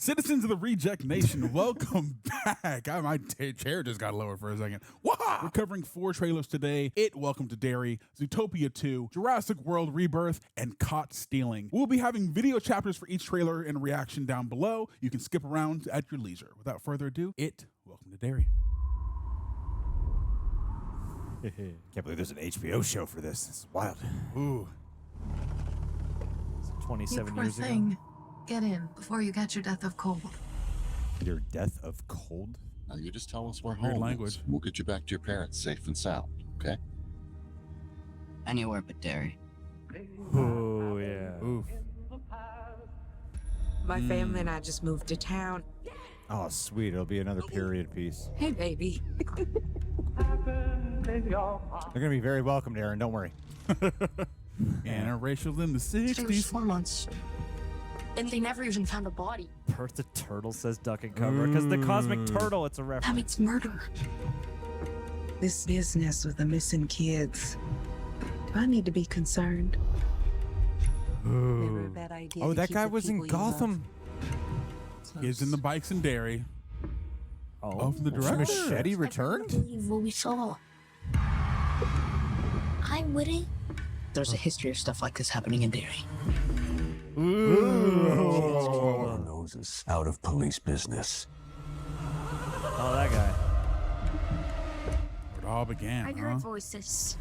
Citizens of the Reject Nation, welcome back. My chair just got lower for a second. Wah! We're covering 4 trailers today. It, Welcome to Derry, Zootopia 2, Jurassic World Rebirth, and Caught Stealing. We'll be having video chapters for each trailer and reaction down below. You can skip around at your leisure. Without further ado, It, Welcome to Derry. Can't believe there's an HBO show for this. It's wild. Ooh. 27 poor years thing. ago. Get in before you catch your death of cold. Your death of cold? Now you just tell us where Weird home language. is. We'll get you back to your parents safe and sound, okay? Anywhere but Derry. Oh, yeah. Oof. My family and I just moved to town. Oh, sweet. It'll be another period piece. Hey, baby. They're going to be very welcomed, Aaron. Don't worry. Interracial in the It was 60s. 4 months. And they never even found a body. Bert the Turtle says duck and cover because the cosmic turtle, it's a That reference. means murder. This business with the missing kids. Do I need to be concerned? Never a bad idea. Oh, to that keep guy the was in people you love Gotham. Kids in the bikes in Derry. Oh, from the Was director. Machete I returned? can't believe what we saw. Hi, Woody. There's a history of stuff like this happening in Derry. Our noses out of police business. Oh, that guy. Where it all began, I huh? heard voices.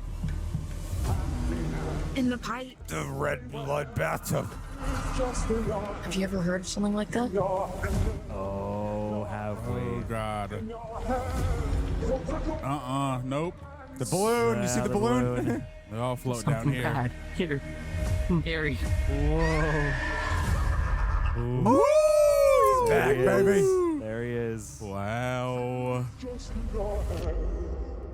In the pipe. The red blood bathtub. Have you ever heard of something like that? Oh, have we? Oh, God. Nope. The balloon. You see the balloon? They all float down here. Here. Derry. Whoa. He's back, baby. There he is. Wow.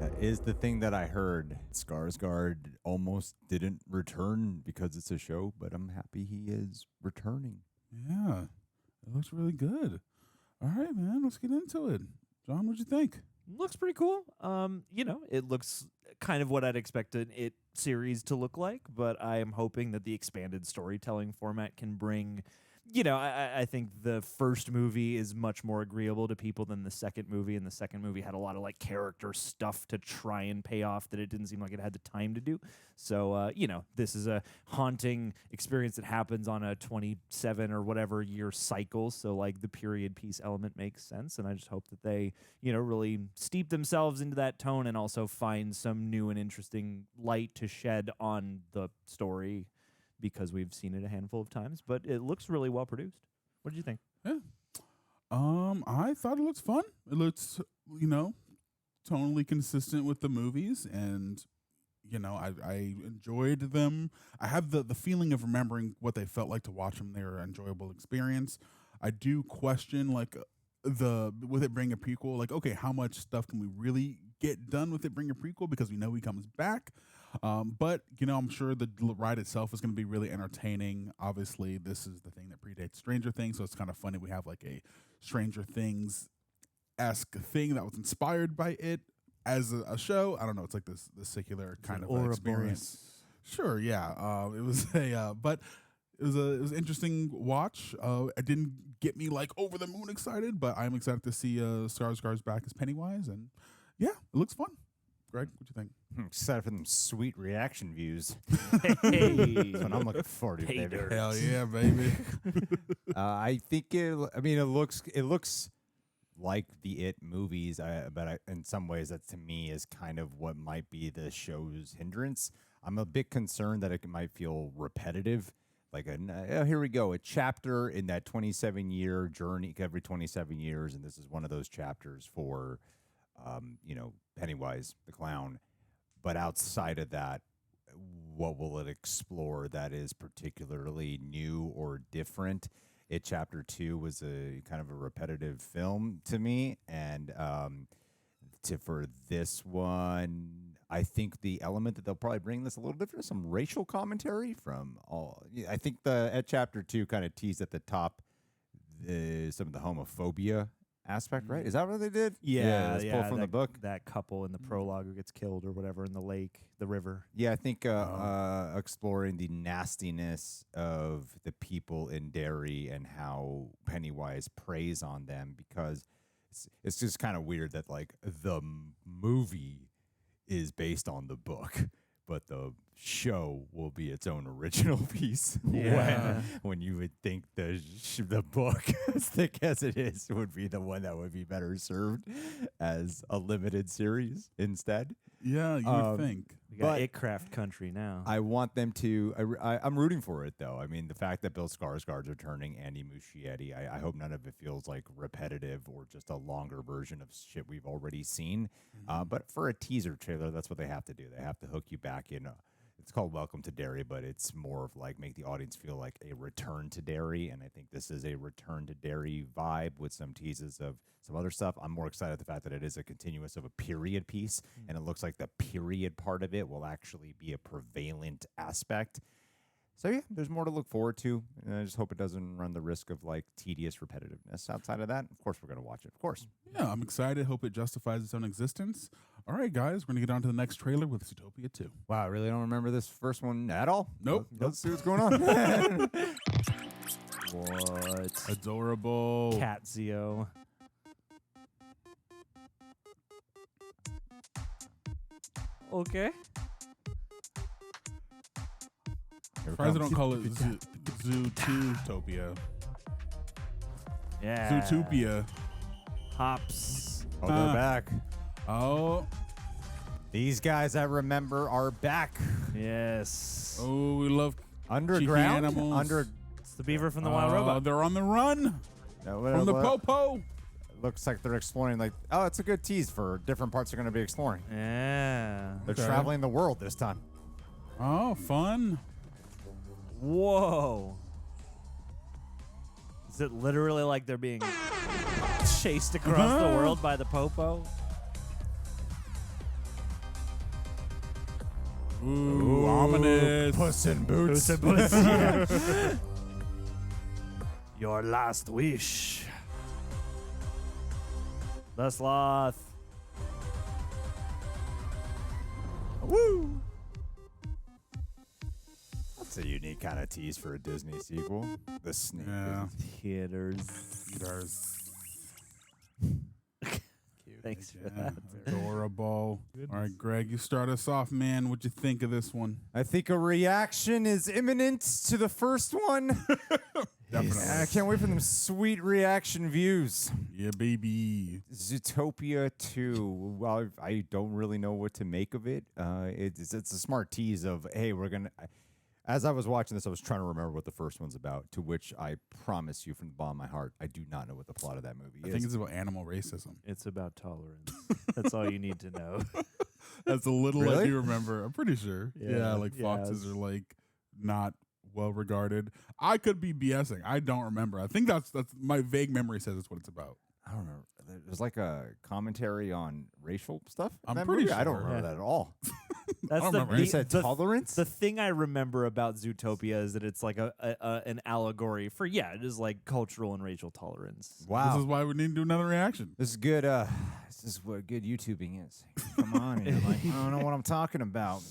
That is the thing that I heard. Skarsgård almost didn't return because it's a show, but I'm happy he is returning. Yeah. It looks really good. All right, man. Let's get into it. John, what'd you think? Looks pretty cool. It looks kind of what I'd expect an It series to look like, but I am hoping that the expanded storytelling format can bring, I think the first movie is much more agreeable to people than the second movie, and the second movie had a lot of like character stuff to try and pay off that it didn't seem like it had the time to do. So, this is a haunting experience that happens on a 27 or whatever year cycle. So like the period piece element makes sense. And I just hope that they, really steep themselves into that tone and also find some new and interesting light to shed on the story, because we've seen it a handful of times, but it looks really well produced. What did you think? Yeah. I thought it looks fun. It looks, tonally consistent with the movies, and I enjoyed them. I have the feeling of remembering what they felt like to watch them. They were an enjoyable experience. I do question with it being a prequel, like, okay, how much stuff can we really get done with it being a prequel, because we know he comes back. But I'm sure the ride itself is going to be really entertaining. Obviously, this is the thing that predates Stranger Things, so it's kind of funny we have like a Stranger Things-esque thing that was inspired by it as a show. I don't know. It's like this secular kind of experience. Sure, yeah. It was but it was an interesting watch. It didn't get me like over the moon excited, but I'm excited to see Skarsgård's back as Pennywise, and yeah, it looks fun. Greg, what do you think? I'm excited for them sweet reaction views. Hey. That's what I'm looking forward to, baby. Hell yeah, baby. I think it looks like the It movies, but in some ways that to me is kind of what might be the show's hindrance. I'm a bit concerned that it might feel repetitive. Like here we go, a chapter in that 27-year journey, every 27 years, and this is one of those chapters for Pennywise the clown. But outside of that, what will it explore that is particularly new or different? It Chapter 2 was a kind of a repetitive film to me, and for this one, I think the element that they'll probably bring this a little different, some racial commentary from all. I think at Chapter 2 kind of teased at the top some of the homophobia aspect, right? Is that what they did? Yeah, it's pulled from the book. That couple in the prologue who gets killed or whatever in the lake, the river. Yeah, I think exploring the nastiness of the people in Derry and how Pennywise preys on them, because it's just kind of weird that like the movie is based on the book, but the show will be its own original piece. Yeah. when you would think the book, as thick as it is, would be the one that would be better served as a limited series instead. Yeah, you would think. We got Itcraft country now. I want them to. I'm rooting for it, though. I mean, the fact that Bill Skarsgård's returning, Andy Muschietti, I hope none of it feels like repetitive or just a longer version of shit we've already seen. But for a teaser trailer, that's what they have to do. They have to hook you back in. It's called Welcome to Derry, but it's more of like make the audience feel like a return to Derry. And I think this is a return to Derry vibe with some teases of some other stuff. I'm more excited at the fact that it is a continuous of a period piece, and it looks like the period part of it will actually be a prevalent aspect. So yeah, there's more to look forward to. And I just hope it doesn't run the risk of like tedious repetitiveness. Outside of that, of course, we're going to watch it. Of course. Yeah, I'm excited. Hope it justifies its own existence. All right, guys, we're going to get on to the next trailer with Zootopia 2. Wow, I really don't remember this first one at all. Nope. Let's see what's going on. What? Adorable. Catzio. Okay. Surprised they don't call it Zootopia. Yeah. Zootopia. Hops. Oh, they're back. Oh. These guys I remember are back. Yes. Oh, we love Underground? cheeky animals. It's the beaver from the Wild Robot. They're on the run from the popo. Looks like they're exploring, like, oh, it's a good tease for different parts they're going to be exploring. Yeah. They're traveling the world this time. Oh, fun. Whoa. Is it literally like they're being chased across the world by the popo? Ooh, ominous. Puss in Boots. Puss in Boots, yeah. Your last wish. The sloth. Woo! That's a unique kind of tease for a Disney sequel. The snake. Yeah. Theaters. Thanks for that. Adorable. All right, Greg, you start us off, man. What'd you think of this one? I think a reaction is imminent to the first one. Definitely. I can't wait for them sweet reaction views. Yeah, baby. Zootopia 2. Well, I don't really know what to make of it. It's a smart tease of, hey, we're going to... As I was watching this, I was trying to remember what the first one's about, to which I promise you from the bottom of my heart, I do not know what the plot of that movie is. I think it's about animal racism. It's about tolerance. That's all you need to know. That's a little Really? I do remember. I'm pretty sure. Yeah, like Yeah, foxes are like not well regarded. I could be BSing. I don't remember. I think that's my vague memory says that's what it's about. I don't remember. There's like a commentary on racial stuff. in I'm that pretty movie? I don't sure. remember that at all. That's don't the, remember. You the, said the, tolerance? the thing I remember about Zootopia is that it's like an allegory for, it is like cultural and racial tolerance. Wow. This is why we need to do another reaction. This is good. This is what good YouTubing is. Come on, and you're like, I don't know what I'm talking about.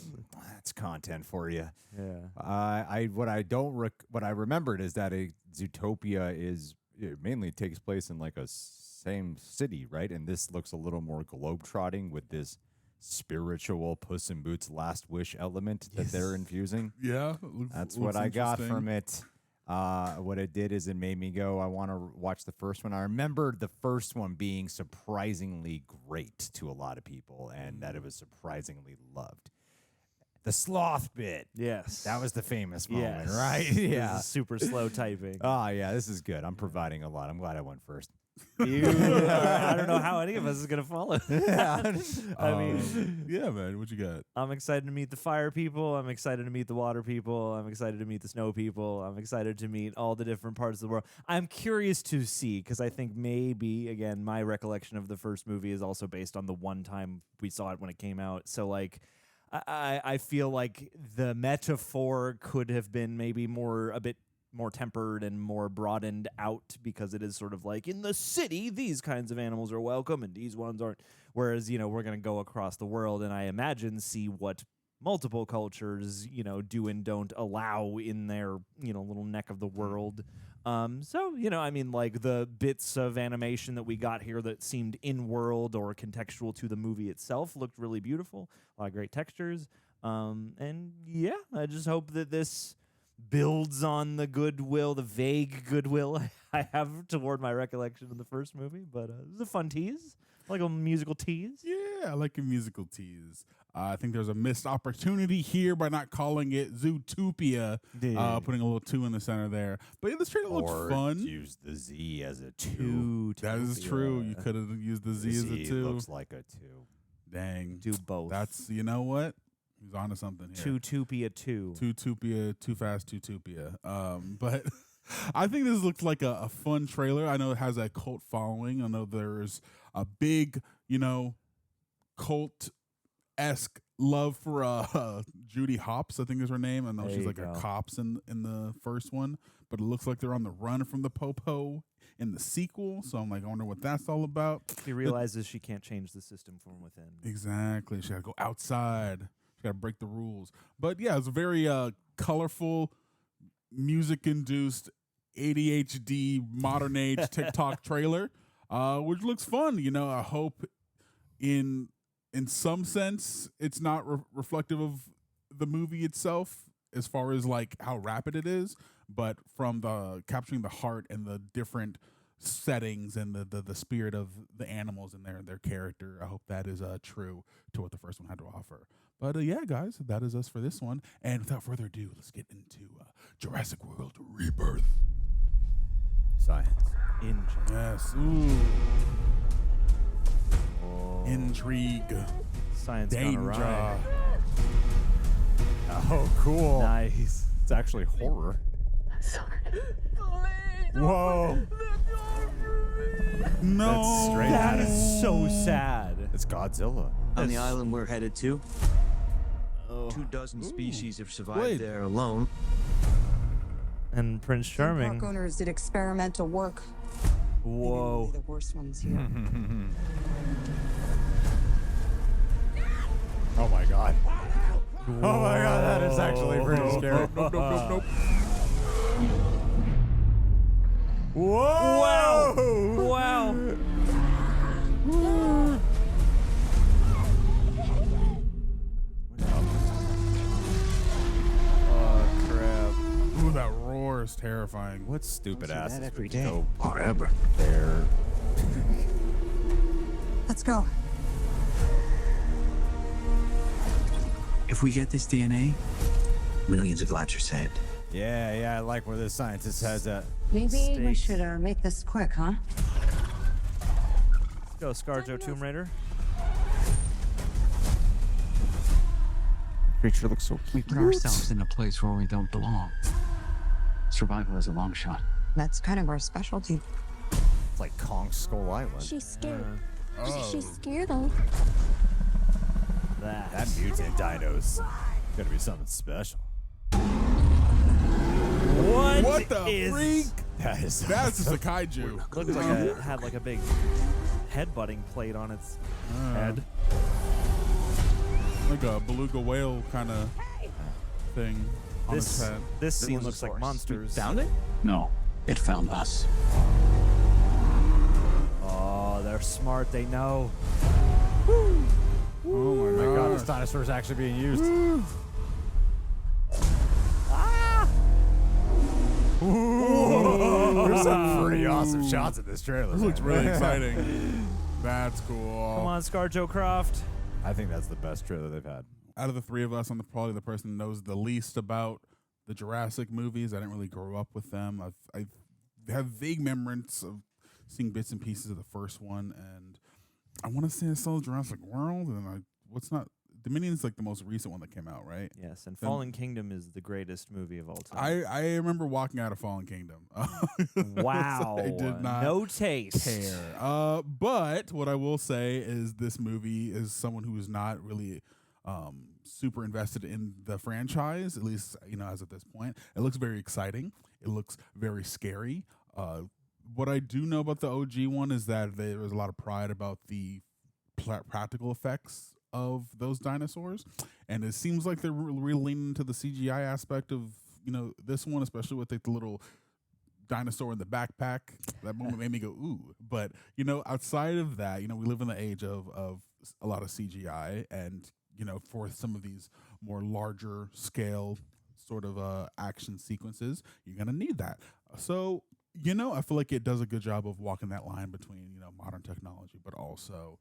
That's content for you. Yeah. What I remembered is that a Zootopia is it mainly takes place in like a same city, right? And this looks a little more globetrotting with this spiritual Puss in Boots last wish element that they're infusing. Yeah. That's what I got from it. What it did is it made me go, I want to watch the first one. I remember the first one being surprisingly great to a lot of people and that it was surprisingly loved. The sloth bit. Yes. That was the famous moment, Yes. right? This Yeah. is super slow typing. Oh, yeah, this is good. I'm providing a lot. I'm glad I went first. I don't know how any of us is going to follow. Yeah. I mean, yeah, man. What you got? I'm excited to meet the fire people. I'm excited to meet the water people. I'm excited to meet the snow people. I'm excited to meet all the different parts of the world. I'm curious to see, because I think maybe, again, my recollection of the first movie is also based on the one time we saw it when it came out. So, like, I feel like the metaphor could have been maybe more a bit more tempered and more broadened out, because it is sort of like in the city these kinds of animals are welcome and these ones aren't, whereas we're going to go across the world and I imagine see what multiple cultures do and don't allow in their little neck of the world. So I mean, like the bits of animation that we got here that seemed in world or contextual to the movie itself looked really beautiful, a lot of great textures. And yeah, I just hope that this builds on the goodwill, the vague goodwill I have toward my recollection of the first movie. But it was a fun tease, like a musical tease. Yeah, I like a musical tease. I think there's a missed opportunity here by not calling it Zootopia, putting a little 2 in the center there. But yeah, this trailer looks fun. Use the Z as a 2. That is true. You could have used the Z as a 2. Looks like a 2. Dang. Do both. That's, you know what? He's onto something here. Zootopia 2. Zootopia, Too Fast, Zootopia. But I think this looks like a fun trailer. I know it has a cult following. I know there's a big, cult-esque love for Judy Hopps, I think is her name. I know she's like a cops in the first one, but it looks like they're on the run from the Popo in the sequel. So I'm like, I wonder what that's all about. She realizes she can't change the system from within. Exactly. She got to go outside. She got to break the rules. But yeah, it's a very colorful, music-induced, ADHD, modern age TikTok trailer, which looks fun. I hope in some sense it's not reflective of the movie itself as far as like how rapid it is, but from the capturing the heart and the different settings and the spirit of the animals and their character. I hope that is true to what the first one had to offer. But yeah, guys, that is us for this one. And without further ado, let's get into Jurassic World Rebirth. Science. Yes. Ooh. Oh. Intrigue. Science Danger. gone awry. Oh, cool. Nice. It's actually horror. Whoa. No. That's straight That out of- is so sad. It's Godzilla. On the island we're headed to, Oh. 24 species have survived Wait. there alone. And Prince Park Charming. owners did experimental work. Whoa. The worst ones here. Oh my god. Oh my god, that is actually pretty scary. Nope. Whoa! Wow. Oh, crap. Ooh, that roar is terrifying. What stupid Don't do ass that is every would day. go Forever. there? Let's go. If we get this DNA, millions of lives are saved. Yeah, I like where this scientist has that. Maybe we Stakes. should make this quick, huh? Let's go, ScarJo Tomb Raider. Creature looks so We put ourselves in a place where we don't belong. Survival is a long shot. That's kind of our specialty. It's like Kong Skull Island. She's scared. Oh. She's scared of. That mutant dino's gonna be something special. What the is- freak? That is That's just a kaiju. Looks like it had like a big headbutting plate on its head. Like a beluga whale kind of thing on its This head. this scene looks like monsters. Found it? No, it found us. Oh, they're smart. They know. Oh my Oh my god, this gosh. dinosaur's actually being used. There's some pretty awesome shots in this trailer. This looks man. really exciting. That's cool. Come on, ScarJo Croft. I think that's the best trailer they've had. Out of the three of us, I'm probably the person who knows the least about the Jurassic movies. I didn't really grow up with them. I have vague memories of seeing bits and pieces of the first one, and I want to say I saw Jurassic World, and Dominion's like the most recent one that came out, right? Yes, and Then- Fallen Kingdom is the greatest movie of all time. I remember walking out of Fallen Kingdom. Wow. I did not No taste. care. But what I will say is this movie is someone who is not really super invested in the franchise, at least as of this point. It looks very exciting. It looks very scary. What I do know about the OG one is that there was a lot of pride about the practical effects of those dinosaurs, and it seems like they're really leaning into the CGI aspect of this one, especially with like the little dinosaur in the backpack. That moment made me go ooh. But outside of that, we live in the age of a lot of CGI, and for some of these more larger scale sort of action sequences, you're gonna need that. So I feel like it does a good job of walking that line between modern technology, but also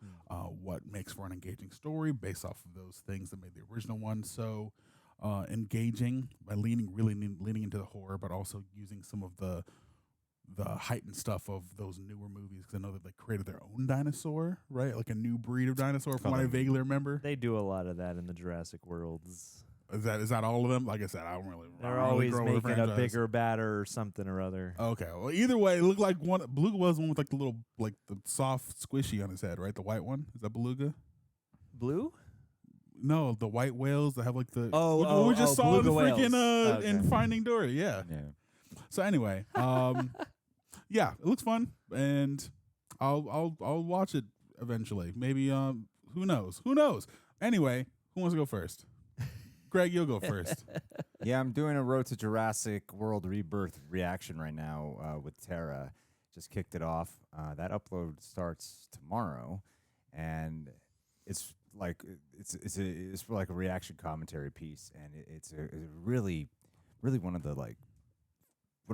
what makes for an engaging story based off of those things that made the original one so engaging by leaning into the horror, but also using some of the heightened stuff of those newer movies, because I know that they created their own dinosaur, right? Like a new breed of dinosaur, from what I vaguely remember. They do a lot of that in the Jurassic worlds. Is that all of them? Like I said, I don't really. They're always making a bigger, badder, or something or other. Okay, well, either way, it looked like Beluga was the one with like the little, like the soft squishy on his head, right? The white one, is that Beluga? Blue? No, the white whales that have like the. We just saw in beluga freaking in Finding Dory, yeah. So anyway, yeah, it looks fun, and I'll watch it eventually. Maybe who knows? Anyway, who wants to go first? Greg, you'll go first. Yeah, I'm doing a Road to Jurassic World Rebirth reaction right now with Tara. Just kicked it off. That upload starts tomorrow, and it's like it's like a reaction commentary piece, and it's really one of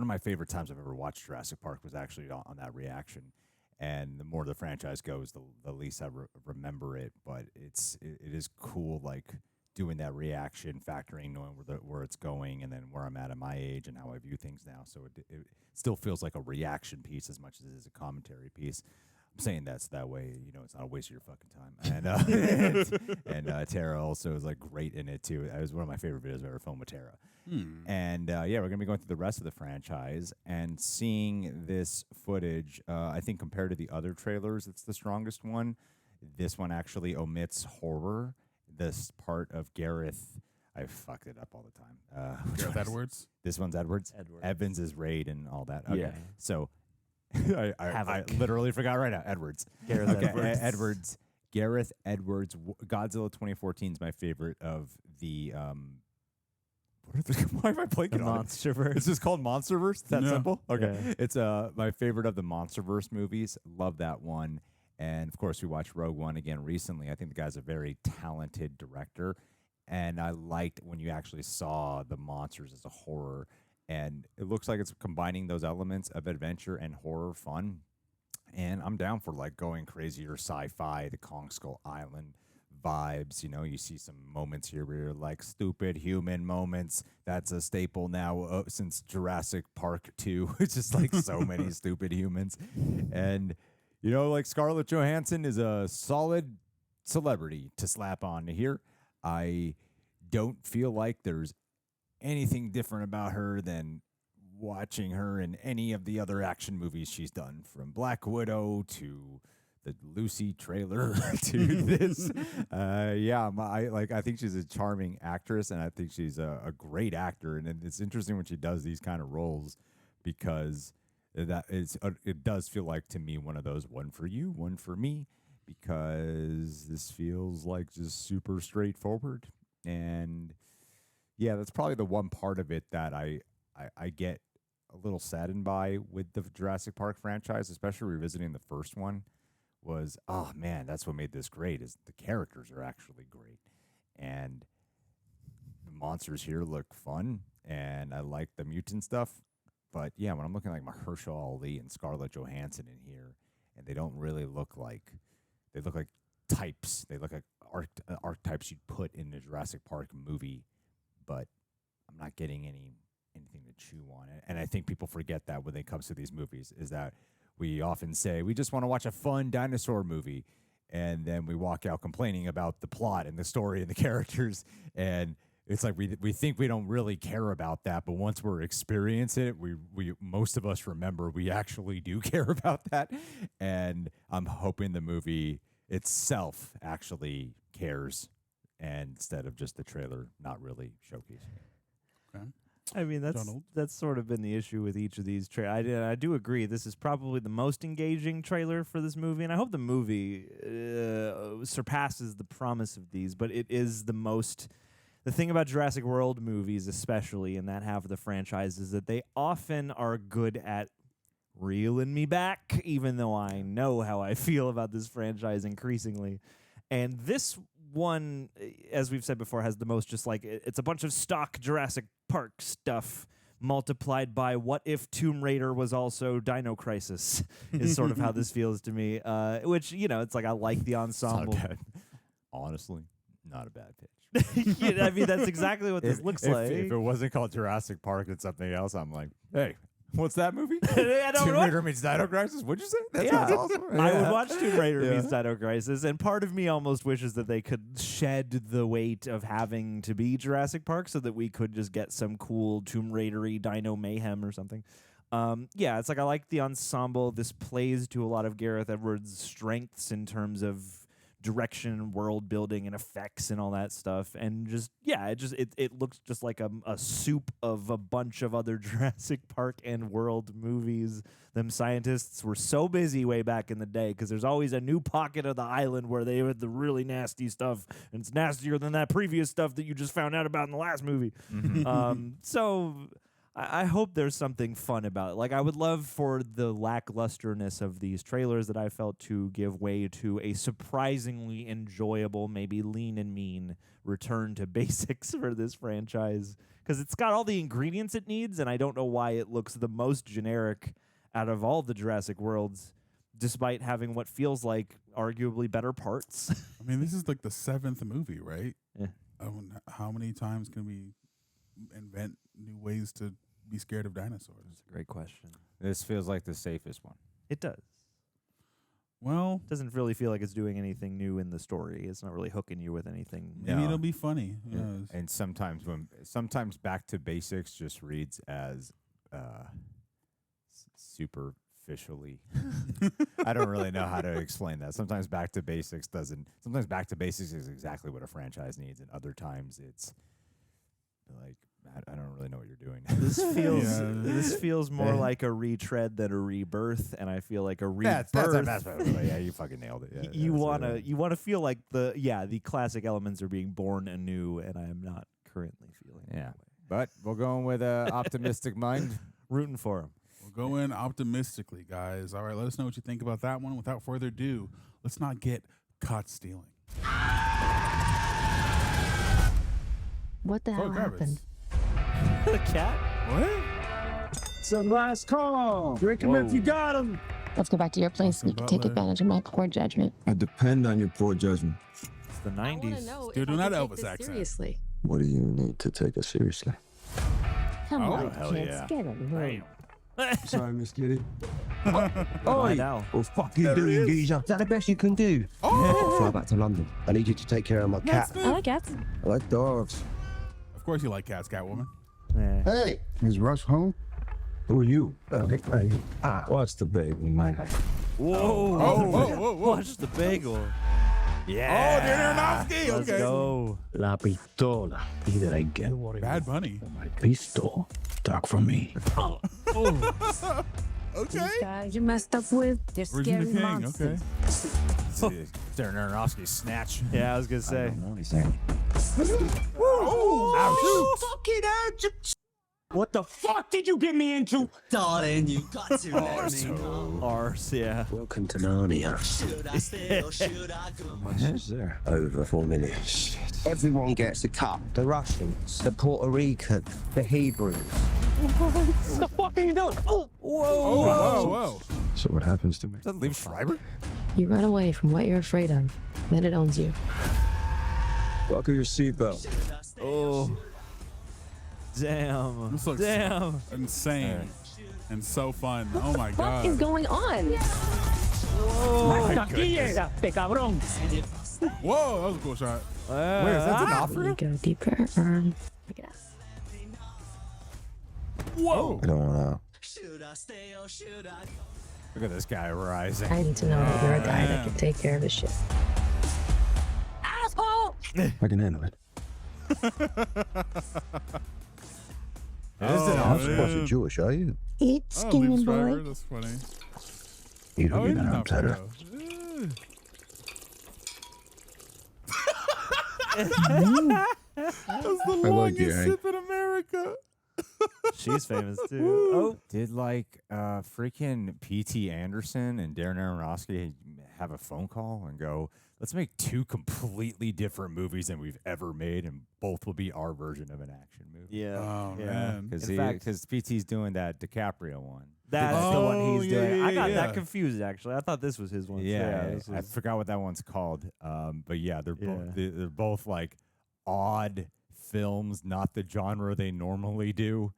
my favorite times I've ever watched Jurassic Park was actually on that reaction. And the more the franchise goes, the least I remember it. But it is cool, like doing that reaction, factoring, knowing where it's going, and then where I'm at my age and how I view things now. So it still feels like a reaction piece as much as it is a commentary piece. I'm saying that's that way, it's not a waste of your fucking time. And Tara also is like great in it too. It was one of my favorite videos I've ever filmed with Tara. And yeah, we're gonna be going through the rest of the franchise and seeing this footage. I think compared to the other trailers, it's the strongest one. This one actually omits horror. This part of Gareth, I fucked it up all the time. Gareth Edwards? This one's Edwards? Evans is Raid and all that. Okay. Yeah. So I literally forgot right now. Edwards. Gareth Edwards. Gareth Edwards. Godzilla 2014 is my favorite of the... why am I blanking on it? Monsterverse. It's just called Monsterverse? Is that simple? Okay. Yeah. It's my favorite of the Monsterverse movies. Love that one. And, of course, we watched Rogue One again recently. I think the guy's a very talented director. And I liked when you actually saw the monsters as a horror. And it looks like it's combining those elements of adventure and horror fun. And I'm down for, like, going crazier sci-fi, the Kong Skull Island vibes. You see some moments here where you're like, stupid human moments. That's a staple now since Jurassic Park 2. It's just like so many stupid humans. And... like Scarlett Johansson is a solid celebrity to slap on here. I don't feel like there's anything different about her than watching her in any of the other action movies she's done, from Black Widow to the Lucy trailer to this. I think she's a charming actress, and I think she's a great actor. And it's interesting when she does these kind of roles, because it does feel like to me one of those one for you, one for me, because this feels like just super straightforward. And yeah, that's probably the one part of it that I get a little saddened by with the Jurassic Park franchise, especially revisiting the first one, was, oh man, that's what made this great, is the characters are actually great. And the monsters here look fun, and I like the mutant stuff. But yeah, when I'm looking like Mahershala Ali and Scarlett Johansson in here, and they don't really look like, they look like types. They look like archetypes you'd put in a Jurassic Park movie, but I'm not getting anything to chew on. And I think people forget that when it comes to these movies, is that we often say, we just want to watch a fun dinosaur movie, and then we walk out complaining about the plot and the story and the characters, and it's like we think we don't really care about that, but once we're experiencing it, we most of us remember we actually do care about that. And I'm hoping the movie itself actually cares, and instead of just the trailer not really showcasing it. Okay. I mean, Donald. that's sort of been the issue with each of these trailers. I do agree. This is probably the most engaging trailer for this movie, and I hope the movie surpasses the promise of these. But it is the most. The thing about Jurassic World movies, especially in that half of the franchise, is that they often are good at reeling me back, even though I know how I feel about this franchise increasingly. And this one, as we've said before, has the most just like, it's a bunch of stock Jurassic Park stuff multiplied by what if Tomb Raider was also Dino Crisis is sort of how this feels to me, which, you know, it's like I like the ensemble. It's not bad. Honestly, not a bad pitch. Yeah, I mean, that's exactly what this looks like. If it wasn't called Jurassic Park and something else, I'm like, hey, what's that movie? I don't Tomb know. Raider meets Dino Crisis? What'd you say? That Yeah. sounds awesome. I would Yeah. watch Tomb Raider Yeah. meets Dino Crisis, and part of me almost wishes that they could shed the weight of having to be Jurassic Park so that we could just get some cool Tomb Raider-y Dino Mayhem or something. Yeah, it's like I like the ensemble. This plays to a lot of Gareth Edwards' strengths in terms of direction, world building, and effects and all that stuff. And just, yeah, it looks just like a soup of a bunch of other Jurassic Park and World movies. Them scientists were so busy way back in the day because there's always a new pocket of the island where they had the really nasty stuff, and it's nastier than that previous stuff that you just found out about in the last movie. So I hope there's something fun about it. Like, I would love for the lacklusterness of these trailers that I felt to give way to a surprisingly enjoyable, maybe lean and mean return to basics for this franchise. Because it's got all the ingredients it needs, and I don't know why it looks the most generic out of all the Jurassic Worlds, despite having what feels like arguably better parts. I mean, this is like the 7th movie, right? Yeah. How many times can we invent new ways to be scared of dinosaurs? That's a great question. This feels like the safest one. It does. Well, Doesn't really feel like it's doing anything new in the story. It's not really hooking you with anything. maybe No. it'll be funny. Yeah. Yes. And sometimes back to basics just reads as superficially. I don't really know how to explain that. Sometimes back to basics is exactly what a franchise needs, and other times it's like I don't really know what you're doing. This feels Yeah. this feels more like a retread than a rebirth, and I feel like a rebirth. That's yeah, you fucking nailed it. Yeah, you that's wanna feel like the classic elements are being born anew, and I am not currently feeling Yeah. that way. But we're going with optimistic mind. Rooting for him. We'll go in optimistically, guys. All right, let us know what you think about that one. Without further ado, let's not get caught stealing. What the hell happened? The cat? What? It's a last call. Drink him if you got him. Let's go back to your place and you can take Butler. advantage of my poor judgment. I depend on your poor judgment. It's the 90s. Still doing that Elvis accent. Seriously. What do you need to take us seriously? Come Oh, on, hell kids. yeah. Get in the room. Sorry, Miss Kitty. Oi. Now. What the fuck you doing, geezer? Is that the best you can do? Fly back to London. I need you to take care of my cat. I like cats. I like dogs. Of course you like cats, Catwoman. Hey, is Russ home? Who are you? What's the baby, man? Whoa. Whoa. Watch the bagel. Oh, Darren Aronofsky. Let's Okay. go. La pistola. Either I get Bad Bunny. my pistol. Talk from me. Okay. Guys you messed up with, they're Virgin scary the King. monsters. Okay. Darren Aronofsky snatch. Yeah, I was gonna say. What the fuck did you get me into? Darling, you got to let me Arse, yeah. Welcome to Narnia. Should I stay or should I go? How much is there? Over 4 million. Everyone gets a cut. The Russians, the Puerto Rican, the Hebrews. What the fuck are you doing? Oh. Whoa. So what happens to me? Doesn't leave Schreiber? You run away from what you're afraid of, then it owns you. Buckle your seatbelt. Oh. Damn. This looks Damn. insane and so fun. Oh my What is god. going on? Whoa, that was a cool shot. Wait, is that D'Onofrio? You go deeper. Pick it up. Whoa. I don't wanna. Should I stay or should I go? Look at this guy rising. I need to know that you're a guy that can take care of his shit. Asshole! I can handle it. It is an Oh, option. man. Wasn't Jewish, are you? Eat Oh, skin Leaf's boy. driver. That's funny. You Oh, don't he's even know not better. Pluto. That's the like you, longest Hank. sip in America. She's famous too. Oh, Did freaking P.T. Anderson and Darren Aronofsky have a phone call and go, let's make two completely different movies than we've ever made, and both will be our version of an action movie? yeah. Oh, yeah. man. In fact, Because P.T.'s doing that DiCaprio one. that's the one Oh, he's yeah, doing. yeah, I got yeah. that confused actually. I thought this was his one. Yeah, this I was- forgot what that one's called. But yeah, they're Yeah. both they're both like odd films, not the genre they normally do,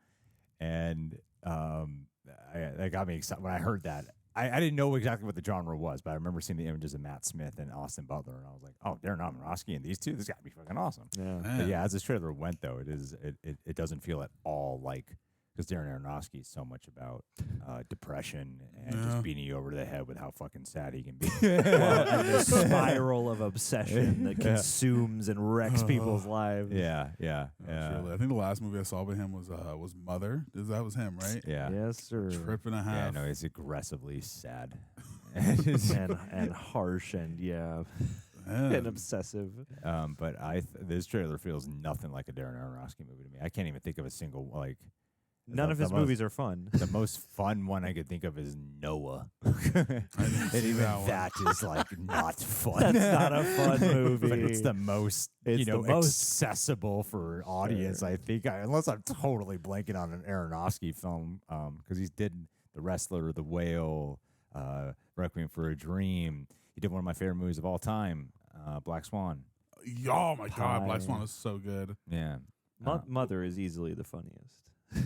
and that got me excited when I heard that. I didn't know exactly what the genre was, but I remember seeing the images of Matt Smith and Austin Butler, and I was like, "Oh, Darren Aronofsky and these two, this got to be fucking awesome." yeah. But yeah, as this trailer went, though, it doesn't feel at all like, because Darren Aronofsky is so much about depression and just beating you over the head with how fucking sad he can be. Well, and the spiral of obsession that consumes and wrecks people's lives. yeah. Surely. I think the last movie I saw with him was Mother. That was him, right? Yeah. Yes, sir. Trip and a Yeah, half. no, he's aggressively sad. and harsh and Yeah. and obsessive. But this trailer feels nothing like a Darren Aronofsky movie to me. I can't even think of a single None of his movies are fun. The most fun one I could think of is Noah. didn't And see even that one. that is like not fun. That's not a fun movie. But it's the most, It's the most- accessible for audience. I think, unless I'm totally blanking on an Aronofsky film, because he did The Wrestler, The Whale, Requiem for a Dream. He did one of my favorite movies of all time, Black Swan. Oh my God, Black Pie. Swan is so good. Yeah. Mother is easily the funniest.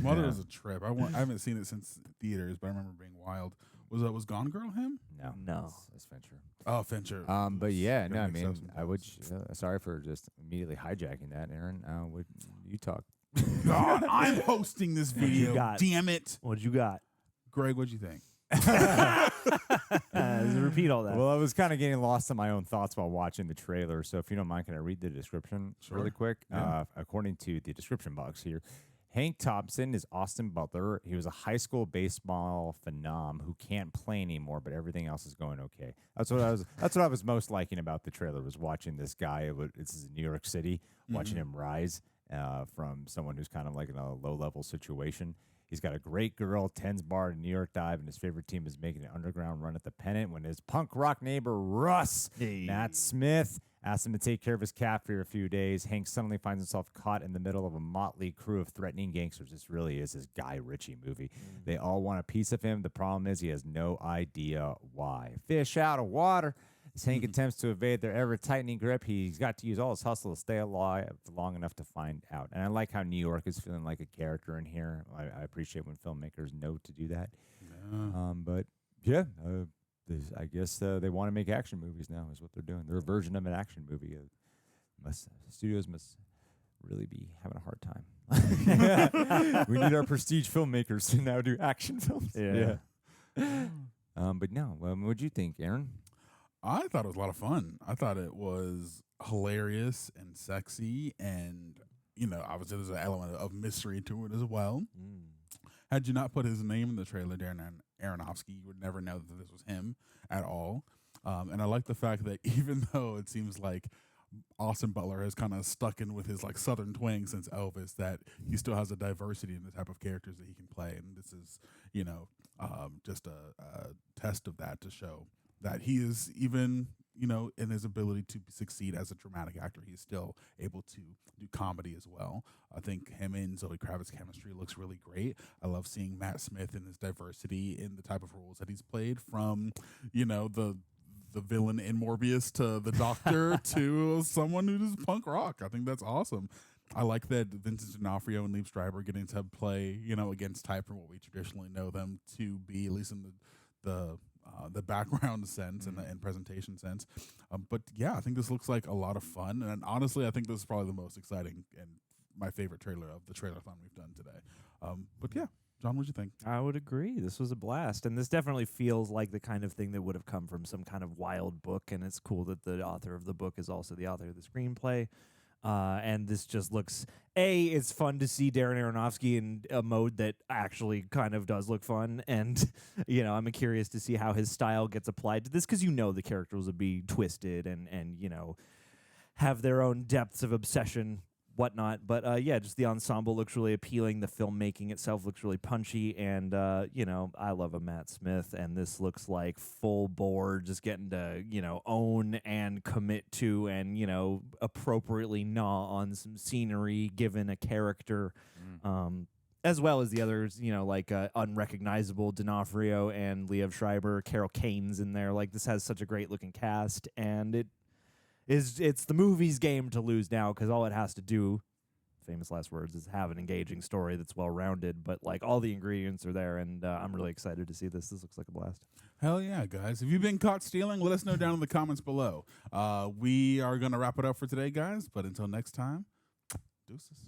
Mother Yeah. is a trip. I haven't seen it since theaters, but I remember being wild. Was Gone Girl him? No. That's Fincher. Oh, Fincher. But yeah, no, I Gotta mix mean, up some I would. things. Sorry for just immediately hijacking that, Aaron. Would you talk? God, I'm hosting this video. got? Damn it, What you got? Greg. What'd you think? Repeat all that. Well, I was kind of getting lost in my own thoughts while watching the trailer. So if you don't mind, can I read the description really quick? Yeah. According to the description box here, Hank Thompson is Austin Butler. He was a high school baseball phenom who can't play anymore, but everything else is going okay. That's what I was most liking about the trailer, was watching this guy. This is New York City, watching him rise from someone who's kind of like in a low level situation. He's got a great girl, tends bar to New York Dive, and his favorite team is making an underground run at the pennant when his punk rock neighbor Russ, Matt Smith, asks him to take care of his cat for a few days. Hank suddenly finds himself caught in the middle of a motley crew of threatening gangsters. This really is his Guy Ritchie movie. They all want a piece of him. The problem is he has no idea why. Fish out of water. As Hank attempts to evade their ever-tightening grip, he's got to use all his hustle to stay alive long enough to find out. And I like how New York is feeling like a character in here. I appreciate when filmmakers know to do that. But yeah, I guess they want to make action movies now is what they're doing. They're a version of an action movie. Studios must really be having a hard time. We need our prestige filmmakers to now do action films. Yeah. But no, what'd you think, Aaron? I thought it was a lot of fun. I thought it was hilarious and sexy, and obviously there's an element of mystery to it as well. Had you not put his name in the trailer, Darren Aronofsky, you would never know that this was him at all. And I like the fact that even though it seems like Austin Butler has kind of stuck in with his like Southern twang since Elvis, that he still has a diversity in the type of characters that he can play, and this is just a test of that to show that he is, even in his ability to succeed as a dramatic actor, he's still able to do comedy as well. I think him and Zoe Kravitz's chemistry looks really great. I love seeing Matt Smith and his diversity in the type of roles that he's played, from the villain in Morbius to the Doctor to someone who does punk rock. I think that's awesome. I like that Vincent D'Onofrio and Liev Schreiber getting to play, against type from what we traditionally know them to be, at least in the background sense and presentation sense. But yeah, I think this looks like a lot of fun. And honestly, I think this is probably the most exciting and my favorite trailer of the trailer-thon we've done today. But yeah, John, what'd you think? I would agree. This was a blast. And this definitely feels like the kind of thing that would have come from some kind of wild book. And it's cool that the author of the book is also the author of the screenplay. And this just looks, it's fun to see Darren Aronofsky in a mode that actually kind of does look fun. And, I'm curious to see how his style gets applied to this, because the characters will be twisted and have their own depths of obsession, whatnot. But just the ensemble looks really appealing. The filmmaking itself looks really punchy, and I love a Matt Smith, and this looks like full bore, just getting to own and commit to, and appropriately gnaw on some scenery given a character. As well as the others, like unrecognizable D'Onofrio and Liev Schreiber, Carol Kane's in there. Like, this has such a great looking cast, and it's the movie's game to lose now, because all it has to do, famous last words, is have an engaging story that's well rounded. But like, all the ingredients are there, and I'm really excited to see this. This looks like a blast. Hell yeah, guys. If you've been caught stealing, let us know down in the comments below. We are going to wrap it up for today, guys. But until next time, deuces.